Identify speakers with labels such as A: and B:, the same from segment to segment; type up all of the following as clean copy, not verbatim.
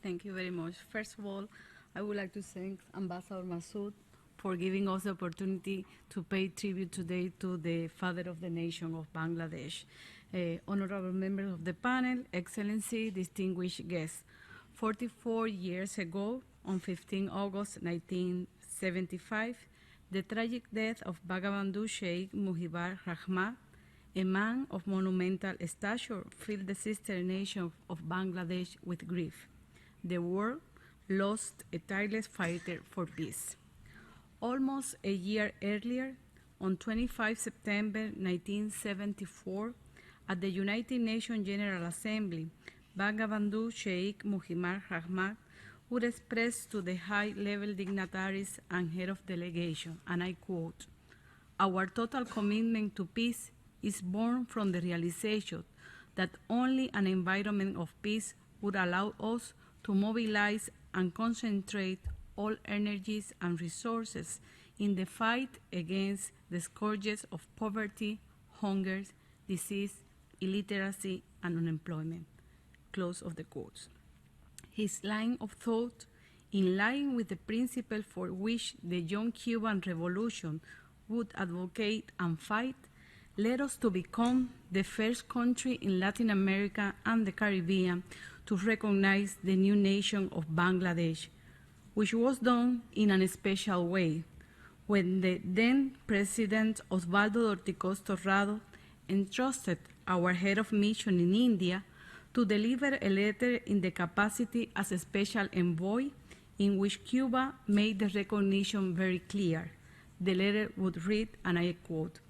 A: Thank you very much. First of all, I would like to thank Ambassador Massoud for giving us the opportunity to pay tribute today to the father of the nation of Bangladesh. Honorable members of the panel, Excellency, distinguished guests. 44 years ago, on 15 August 1975, the tragic death of Bangabandhu Sheikh Mujibur Rahman, a man of monumental stature, filled the sister nation of Bangladesh with grief. The world lost a tireless fighter for peace. Almost a year earlier, on 25 September 1974, at the United Nations General Assembly, Bangabandhu Sheikh Mujibur Rahman would express to the high-level dignitaries and head of delegation, and I quote, "Our total commitment to peace is born from the realization that only an environment of peace would allow us to mobilize and concentrate all energies and resources in the fight against the scourges of poverty, hunger, disease, illiteracy, and unemployment." Close of the quotes. His line of thought, in line with the principle for which the young Cuban Revolution would advocate and fight, led us to become the first country in Latin America and the Caribbean to recognize the new nation of Bangladesh, which was done in a special way, when the then President Osvaldo Dorticós Torrado entrusted our head of mission in India to deliver a letter in the capacity as a special envoy in which Cuba made the recognition very clear. The letter would read, and I quote,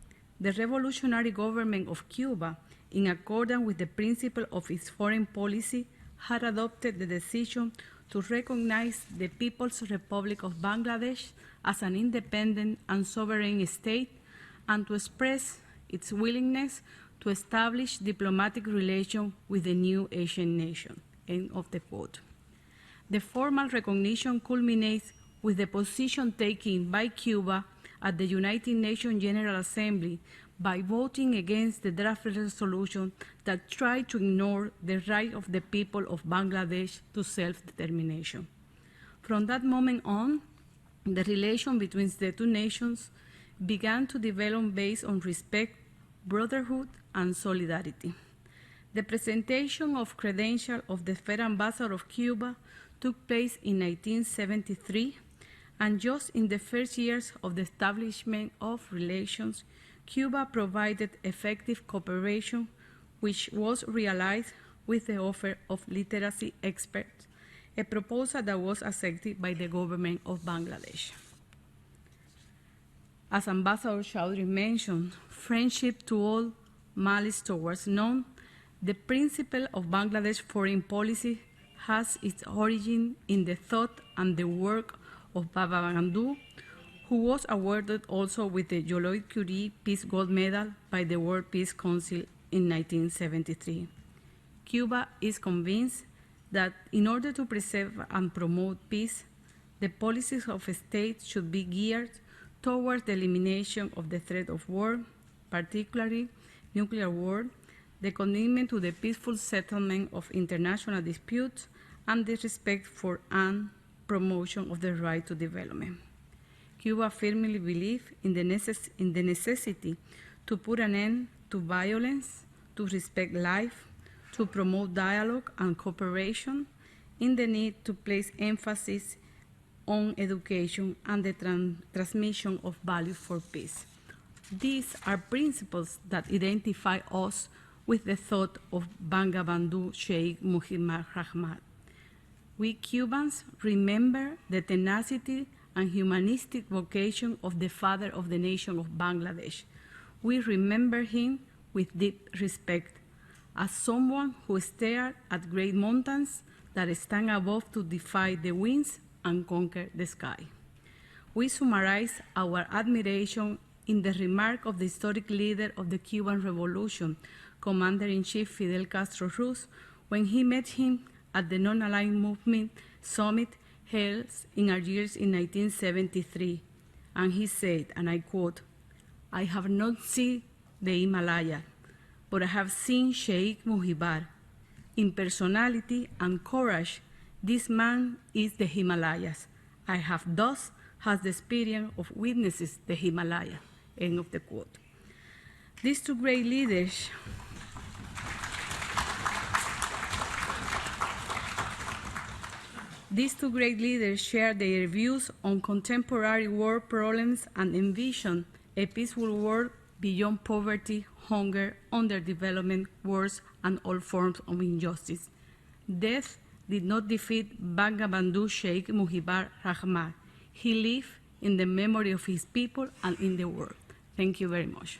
A: "The revolutionary government of Cuba, in accordance with the principle of its foreign policy, had adopted the decision to recognize the People's Republic of Bangladesh as an independent and sovereign state and to express its willingness to establish diplomatic relations with the new Asian nation." End of the quote. The formal recognition culminates with the position taken by Cuba at the United Nations General Assembly by voting against the draft resolution that tried to ignore the right of the people of Bangladesh to self-determination. From that moment on, the relation between the two nations began to develop based on respect, brotherhood, and solidarity. The presentation of credentials of the first ambassador of Cuba took place in 1973, and just in the first years of the establishment of relations, Cuba provided effective cooperation, which was realized with the offer of literacy experts, a proposal that was accepted by the government of Bangladesh. As Ambassador Chaudhry mentioned, friendship to all, malice towards none, the principle of Bangladesh foreign policy has its origin in the thought and the work of Bangabandhu, who was awarded also with the Lloyd Curie Peace Gold Medal by the World Peace Council in 1973. Cuba is convinced that in order to preserve and promote peace, the policies of states should be geared towards the elimination of the threat of war, particularly nuclear war, the commitment to the peaceful settlement of international disputes, and the respect for and promotion of the right to development. Cuba firmly believes in the necessity to put an end to violence, to respect life, to promote dialogue and cooperation, in the need to place emphasis on education and the transmission of values for peace. These are principles that identify us with the thought of Bangabandhu Sheikh Mujibur Rahman. We Cubans remember the tenacity and humanistic vocation of the father of the nation of Bangladesh. We remember him with deep respect as someone who stared at great mountains that stand above to defy the winds and conquer the sky. We summarize our admiration in the remark of the historic leader of the Cuban Revolution, Commander-in-Chief Fidel Castro Ruz, when he met him at the Non-Aligned Movement Summit held in Algiers in 1973. And he said, and I quote, "I have not seen the Himalaya, but I have seen Sheikh Mujibur. In personality and courage, This man is the Himalayas. I have thus has the experience of witnesses the Himalaya. End of the quote. These two great leaders share their views on contemporary world problems and envision a peaceful world beyond poverty, hunger, underdevelopment, wars, and all forms of injustice. Death did not defeat Bangabandhu Sheikh Mujibur Rahman. He lived in the memory of his people and in the world. Thank you very much.